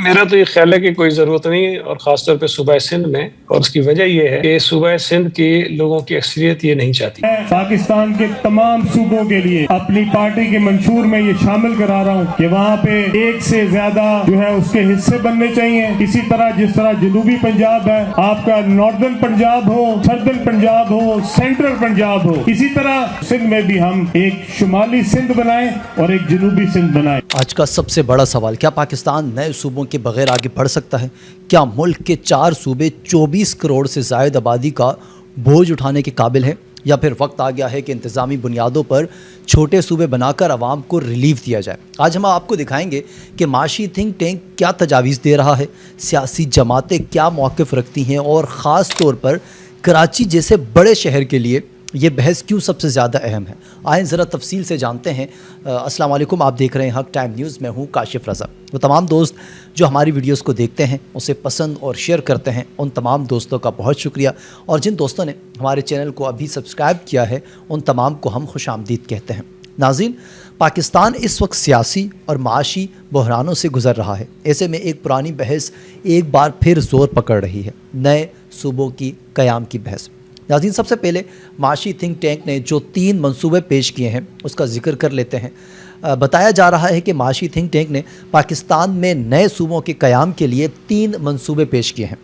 میرا تو یہ خیال ہے کہ کوئی ضرورت نہیں، اور خاص طور پہ صوبہ سندھ میں، اور اس کی وجہ یہ ہے کہ صوبہ سندھ کے لوگوں کی اکثریت یہ نہیں چاہتی۔ پاکستان کے تمام صوبوں کے لیے اپنی پارٹی کے منشور میں یہ شامل کرا رہا ہوں کہ وہاں پہ ایک سے زیادہ جو ہے اس کے حصے بننے چاہیے۔ اسی طرح جس طرح جنوبی پنجاب ہے، آپ کا ناردرن پنجاب ہو، سدرن پنجاب ہو، سینٹرل پنجاب ہو، اسی طرح سندھ میں بھی ہم ایک شمالی سندھ بنائیں اور ایک جنوبی سندھ بنائیں۔ آج کا سب سے بڑا سوال، کیا پاکستان نئے صوبوں کے بغیر آگے بڑھ سکتا ہے؟ کیا ملک کے 4 صوبے 24 کروڑ سے زائد آبادی کا بوجھ اٹھانے کے قابل ہیں، یا پھر وقت آ گیا ہے کہ انتظامی بنیادوں پر چھوٹے صوبے بنا کر عوام کو ریلیف دیا جائے؟ آج ہم آپ کو دکھائیں گے کہ معاشی تھنک ٹینک کیا تجاویز دے رہا ہے، سیاسی جماعتیں کیا موقف رکھتی ہیں، اور خاص طور پر کراچی جیسے بڑے شہر کے لیے یہ بحث کیوں سب سے زیادہ اہم ہے۔ آئیں ذرا تفصیل سے جانتے ہیں۔ السلام علیکم، آپ دیکھ رہے ہیں حق ٹائم نیوز، میں ہوں کاشف رضا۔ وہ تمام دوست جو ہماری ویڈیوز کو دیکھتے ہیں، اسے پسند اور شیئر کرتے ہیں، ان تمام دوستوں کا بہت شکریہ، اور جن دوستوں نے ہمارے چینل کو ابھی سبسکرائب کیا ہے ان تمام کو ہم خوش آمدید کہتے ہیں۔ ناظرین، پاکستان اس وقت سیاسی اور معاشی بحرانوں سے گزر رہا ہے۔ ایسے میں ایک پرانی بحث ایک بار پھر زور پکڑ رہی ہے، نئے صوبوں کی قیام کی بحث۔ ناظرین، سب سے پہلے معاشی تھنک ٹینک نے جو 3 منصوبے پیش کیے ہیں اس کا ذکر کر لیتے ہیں۔ بتایا جا رہا ہے کہ معاشی تھنک ٹینک نے پاکستان میں نئے صوبوں کے قیام کے لیے 3 منصوبے پیش کیے ہیں۔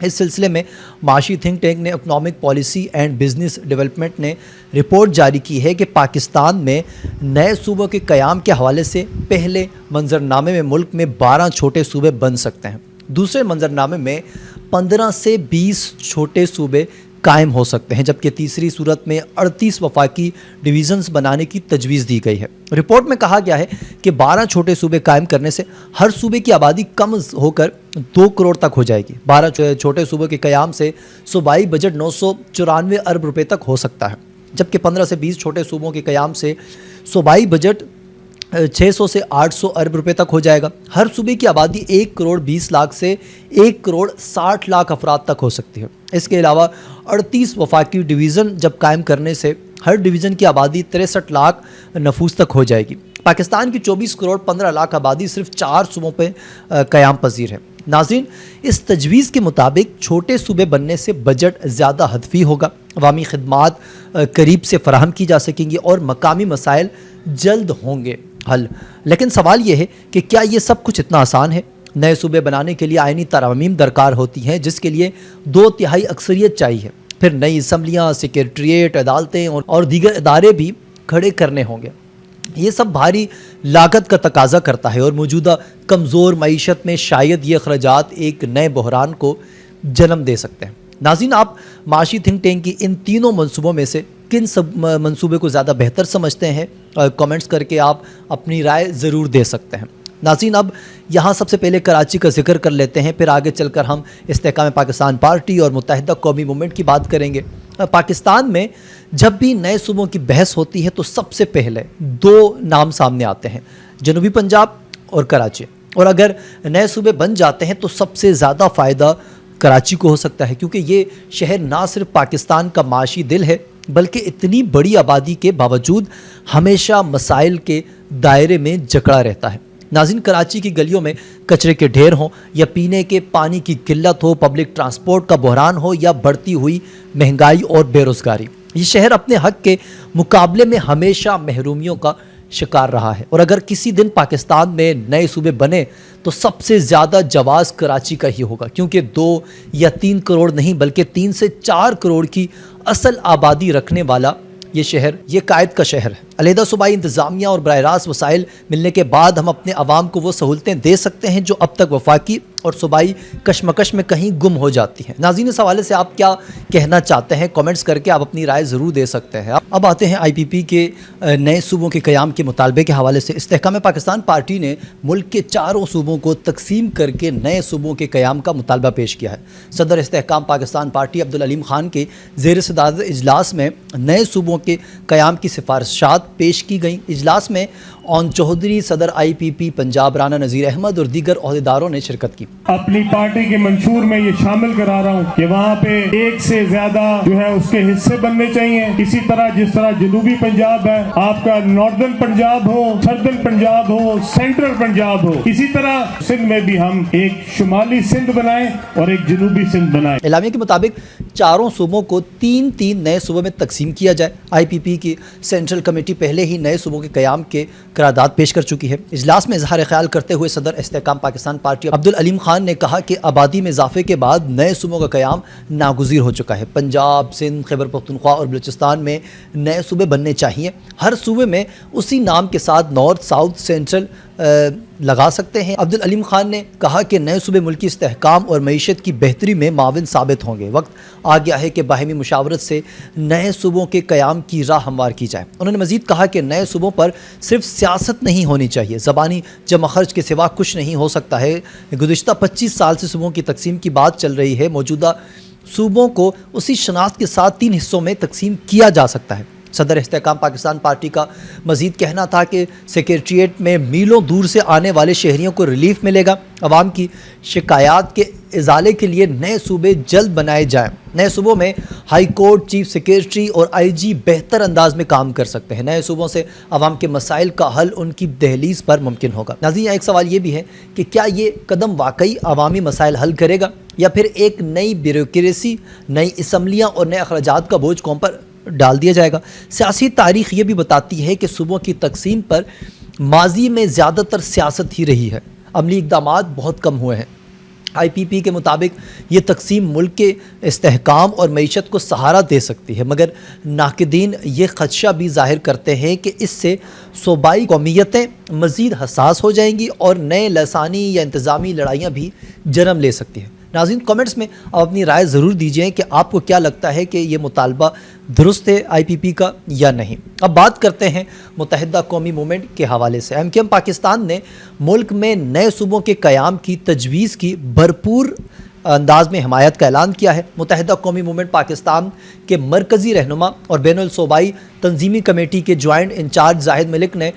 اس سلسلے میں معاشی تھنک ٹینک نے economic policy and business development نے رپورٹ جاری کی ہے کہ پاکستان میں نئے صوبوں کے قیام کے حوالے سے پہلے منظرنامے میں ملک میں 12 چھوٹے صوبے بن سکتے ہیں، دوسرے منظرنامے میں 15 سے 20 چھوٹے صوبے قائم ہو سکتے ہیں، جبکہ تیسری صورت میں 38 وفاقی ڈویژنز بنانے کی تجویز دی گئی ہے۔ رپورٹ میں کہا گیا ہے کہ 12 چھوٹے صوبے قائم کرنے سے ہر صوبے کی آبادی کم ہو کر 2 کروڑ تک ہو جائے گی۔ 12 چھوٹے صوبوں کے قیام سے صوبائی بجٹ 994 ارب روپے تک ہو سکتا ہے، جبکہ 15 سے 20 چھوٹے صوبوں کے قیام سے صوبائی بجٹ 600 سے 800 ارب روپے تک ہو جائے گا۔ ہر صوبے کی آبادی 1 کروڑ 20 لاکھ سے 1 کروڑ 60 لاکھ افراد تک ہو سکتی ہے۔ اس کے علاوہ 38 وفاقی ڈویژن جب قائم کرنے سے ہر ڈویژن کی آبادی 63 لاکھ نفوس تک ہو جائے گی۔ پاکستان کی 24 کروڑ 15 لاکھ آبادی صرف 4 صوبوں پہ قیام پذیر ہے۔ ناظرین، اس تجویز کے مطابق چھوٹے صوبے بننے سے بجٹ زیادہ ہدفی ہوگا، عوامی خدمات قریب سے فراہم کی جا سکیں گی، اور مقامی مسائل جلد ہوں گے حل۔ لیکن سوال یہ ہے کہ کیا یہ سب کچھ اتنا آسان ہے؟ نئے صوبے بنانے کے لیے آئینی ترامیم درکار ہوتی ہیں، جس کے لیے 2/3 اکثریت چاہیے، پھر نئی اسمبلیاں، سیکریٹریٹ، عدالتیں اور دیگر ادارے بھی کھڑے کرنے ہوں گے۔ یہ سب بھاری لاگت کا تقاضا کرتا ہے، اور موجودہ کمزور معیشت میں شاید یہ اخراجات ایک نئے بحران کو جنم دے سکتے ہیں۔ ناظرین، آپ معاشی تھنک ٹینک کی ان تینوں منصوبوں میں سے کن منصوبے کو زیادہ بہتر سمجھتے ہیں؟ کامنٹس کر کے آپ اپنی رائے ضرور دے سکتے ہیں۔ ناظرین، اب یہاں سب سے پہلے کراچی کا ذکر کر لیتے ہیں، پھر آگے چل کر ہم استحکام پاکستان پارٹی اور متحدہ قومی موومنٹ کی بات کریں گے۔ پاکستان میں جب بھی نئے صوبوں کی بحث ہوتی ہے تو سب سے پہلے 2 نام سامنے آتے ہیں، جنوبی پنجاب اور کراچی، اور اگر نئے صوبے بن جاتے ہیں تو سب سے زیادہ فائدہ کراچی کو ہو سکتا ہے، کیونکہ یہ شہر نہ صرف پاکستان کا معاشی دل ہے بلکہ اتنی بڑی آبادی کے باوجود ہمیشہ مسائل کے دائرے میں جکڑا رہتا ہے۔ ناظرین، کراچی کی گلیوں میں کچرے کے ڈھیر ہوں، یا پینے کے پانی کی قلت ہو، پبلک ٹرانسپورٹ کا بحران ہو، یا بڑھتی ہوئی مہنگائی اور بے روزگاری، یہ شہر اپنے حق کے مقابلے میں ہمیشہ محرومیوں کا شکار رہا ہے۔ اور اگر کسی دن پاکستان میں نئے صوبے بنے تو سب سے زیادہ جواز کراچی کا ہی ہوگا، کیونکہ 2 یا 3 کروڑ نہیں بلکہ 3 سے 4 کروڑ کی اصل آبادی رکھنے والا یہ شہر، یہ قائد کا شہر ہے۔ علیحدہ صوبائی انتظامیہ اور براہ راست وسائل ملنے کے بعد ہم اپنے عوام کو وہ سہولتیں دے سکتے ہیں جو اب تک وفاقی اور صوبائی کشمکش میں کہیں گم ہو جاتی ہیں۔ ناظرین، اس حوالے سے آپ کیا کہنا چاہتے ہیں؟ کامنٹس کر کے آپ اپنی رائے ضرور دے سکتے ہیں۔ اب آتے ہیں IPP کے نئے صوبوں کے قیام کے مطالبے کے حوالے سے۔ استحکام پاکستان پارٹی نے ملک کے 4 صوبوں کو تقسیم کر کے نئے صوبوں کے قیام کا مطالبہ پیش کیا ہے۔ صدر استحکام پاکستان پارٹی عبدالعلیم خان کے زیر صدارت اجلاس میں نئے صوبوں کے قیام کی سفارشات پیش کی گئیں۔ اجلاس میں اون چودھری، صدر IPP پنجاب رانا نذیر احمد اور دیگر عہدیداروں نے شرکت کی۔ अपनी पार्टी के मंशूर में ये शामिल करा रहा हूँ कि वहाँ पे एक से ज्यादा जो है उसके हिस्से बनने चाहिए। इसी तरह जिस तरह जनूबी पंजाब है, आपका नॉर्दर्न पंजाब हो, सदर्न पंजाब हो, सेंट्रल पंजाब हो, इसी तरह सिंध में भी हम एक शुमाली सिंध बनाएं और एक जनूबी सिंध बनाएं। एलामिया के मुताबिक चारों सूबों को 3-3 नए सूबों में तकसीम किया जाए। IPP की सेंट्रल कमेटी पहले ही नए सूबों के क़याम के करारदाद पेश कर चुकी है। इजलास में इजहार ख्याल करते हुए सदर इस्तेहकाम पाकिस्तान पार्टी अब्दुल अलीम खान ने कहा कि आबादी में इजाफे के बाद नए सूबों का क़याम नागुज़ीर हो चुका है। पंजाब, सिंध, खैबर पख्तूनख्वा और बलूचिस्तान में नए सूबे बनने चाहिए। हर सूबे में उसी नाम के साथ नॉर्थ, साउथ, सेंट्रल लगा सकते हैं। अब्दुल अलीम खान ने कहा कि नए सूबे मुल्की इस्तेहकाम और मईशत की बेहतरी में माविन साबित होंगे। वक्त आ गया है कि बाहमी मुशावरत से नए सूबों के क़याम की राह हमवार की जाए। उन्होंने मज़ीद कहा कि नए सूबों पर सिर्फ सियासत नहीं होनी चाहिए, ज़बानी जमा खर्च के सिवा कुछ नहीं हो सकता है। गुज़िश्ता 25 साल से सूबों की तकसीम की बात चल रही है। मौजूदा सूबों को उसी शनाख्त के साथ 3 हिस्सों में तकसीम किया जा सकता है। सदर इस्तेहकाम पाकिस्तान पार्टी का मज़ीद कहना था कि सेक्रेटरीट में मीलों दूर से आने वाले शहरियों को रिलीफ मिलेगा। अवाम की शिकायत के इजाले के लिए नए सूबे जल्द बनाए जाएं। नए सूबों में हाई कोर्ट, चीफ सेक्रेटरी और IG बेहतर अंदाज में काम कर सकते हैं। नए सूबों से अवाम के मसाइल का हल उनकी दहलीज पर मुमकिन होगा। नाज़रीन, एक सवाल ये भी है कि क्या ये कदम वाकई अवामी मसाइल हल करेगा या फिर एक नई ब्यूरोक्रेसी, नई असम्बलियाँ और नए अखराजात का बोझ कौम पर डाल दिया जाएगा। सियासी तारीख़ ये भी बताती है कि सूबों की तकसीम पर माजी में ज़्यादातर सियासत ही रही है, अमली इक़दामात बहुत कम हुए हैं। IPP के मुताबिक ये तकसीम मुल्क के इस्तेहकाम और मईशत को सहारा दे सकती है, मगर नाक़दीन ये ख़दशा भी ज़ाहिर करते हैं कि इससे सूबाई कौमियतें मज़ीद हसास हो जाएंगी और नए लसानी या इंतज़ामी लड़ाइयाँ भी जन्म ले सकती हैं। नाज़रीन, कमेंट्स में आप अपनी राय ज़रूर दीजिए कि आपको क्या लगता है कि ये मुतालबा दुरुस्त है IPP का या नहीं। अब बात करते हैं मुत्तहिदा कौमी मूवमेंट के हवाले से। MQM पाकिस्तान ने मुल्क में नए सूबों के क़याम की तजवीज़ की भरपूर अंदाज में हमायत का ऐलान किया है। मुत्तहिदा कौमी मूवमेंट पाकिस्तान के मरकज़ी रहनुमा और बैनुल सूबाई तंजीमी कमेटी के जॉइंट इंचार्ज जाहिद मलिक ने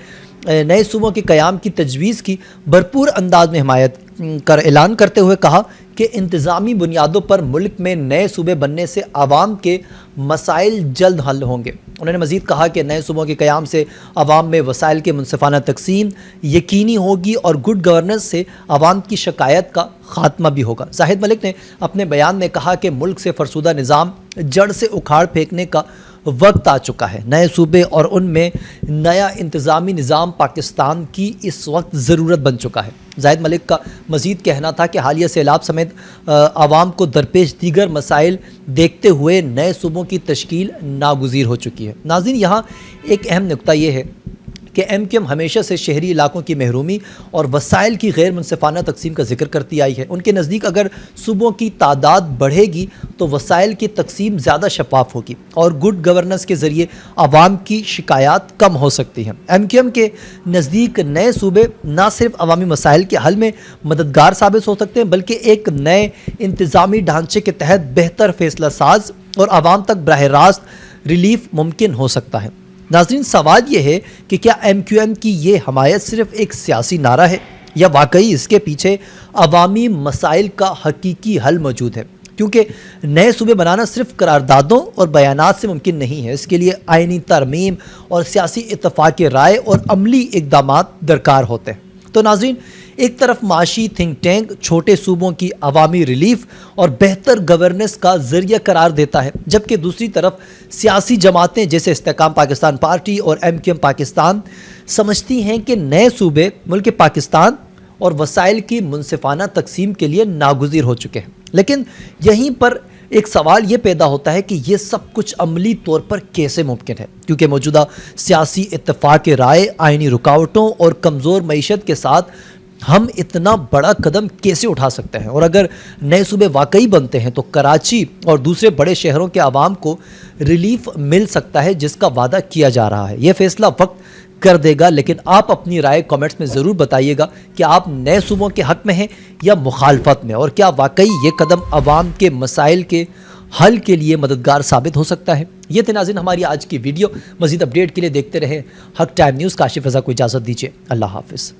नए सूबों के क़याम की तजवीज़ की भरपूर अंदाज में हमायत कर ऐलान करते हुए कहा कि इंतज़ामी बुनियादों पर मुल्क में नए सूबे बनने से आवाम के मसाइल जल्द हल होंगे। उन्होंने मज़ीद कहा कि नए सूबों के क़याम से आवाम में वसाइल के मुनसिफ़ाना तकसीम यकीनी होगी और गुड गवर्नेंस से आवाम की शिकायत का ख़ात्मा भी होगा। जाहिद मलिक ने अपने बयान में कहा कि मुल्क से फरसुदा निज़ाम जड़ से उखाड़ फेंकने का वक्त आ चुका है। नए सूबे और उनमें नया इंतज़ामी निज़ाम पाकिस्तान की इस वक्त ज़रूरत बन चुका है। जाहिद मलिक का मज़ीद कहना था कि हालिया सैलाब समेत आवाम को दरपेश दीगर मसाइल देखते हुए नए सूबों की तश्कील नागुज़ीर हो चुकी है। नाज़रीन, यहाँ एक अहम नुक्ता ये है कि MQM हमेशा से शहरी इलाकों की महरूमी और वसाइल की गैर मुनसिफ़ाना तकसीम का जिक्र करती आई है। उनके नज़दीक अगर सूबों की तादाद बढ़ेगी तो वसाइल की तकसीम ज़्यादा शफाफ होगी और गुड गवर्नेंस के ज़रिए आवाम की शिकायत कम हो सकती हैं। MQM के नज़दीक नए सूबे ना सिर्फ अवामी मसाइल के हल में मददगार साबित हो सकते हैं बल्कि एक नए इंतज़ामी ढांचे के तहत बेहतर फ़ैसला साज और आवाम तक बराह रास्त रिलीफ मुमकिन हो सकता है। नाज़रीन, सवाल ये है कि क्या MQM की ये हमायत सिर्फ एक सियासी नारा है या वाकई इसके पीछे अवामी मसाइल का हकीकी हल मौजूद है, क्योंकि नए सूबे बनाना सिर्फ करारदादों और बयानात से मुमकिन नहीं है। इसके लिए आइनी तरमीम और सियासी इत्तफाक़ राय और अमली इक़दामात दरकार होते हैं। तो नाज़रीन, एक तरफ माशी थिंक टैंक छोटे सूबों की अवामी रिलीफ और बेहतर गवर्नेंस का ज़रिया करार देता है, जबकि दूसरी तरफ सियासी जमातें जैसे इस्तेहकाम पाकिस्तान पार्टी और MQM पाकिस्तान समझती हैं कि नए सूबे मुल्क पाकिस्तान और वसाइल की मुनसिफ़ाना तकसीम के लिए नागुज़ीर हो चुके हैं। लेकिन यहीं पर एक सवाल ये पैदा होता है कि ये सब कुछ अमली तौर पर कैसे मुमकिन है, क्योंकि मौजूदा सियासी इत्तफाक़ राय, आइनी रुकावटों और कमज़ोर मईशत के साथ हम इतना बड़ा कदम कैसे उठा सकते हैं। और अगर नए सूबे वाकई बनते हैं तो कराची और दूसरे बड़े शहरों के आवाम को रिलीफ मिल सकता है जिसका वादा किया जा रहा है। यह फ़ैसला वक्त कर देगा, लेकिन आप अपनी राय कमेंट्स में ज़रूर बताइएगा कि आप नए सूबों के हक़ में हैं या मुखालफत में, और क्या वाकई ये कदम आवाम के मसाइल के हल के लिए मददगार साबित हो सकता है। ये थे नाज़रीन हमारी आज की वीडियो। मज़ीद अपडेट के लिए देखते रहें हक टाइम न्यूज़। काशिफ़ रज़ा को इजाज़त दीजिए। अल्लाह हाफ़िज़।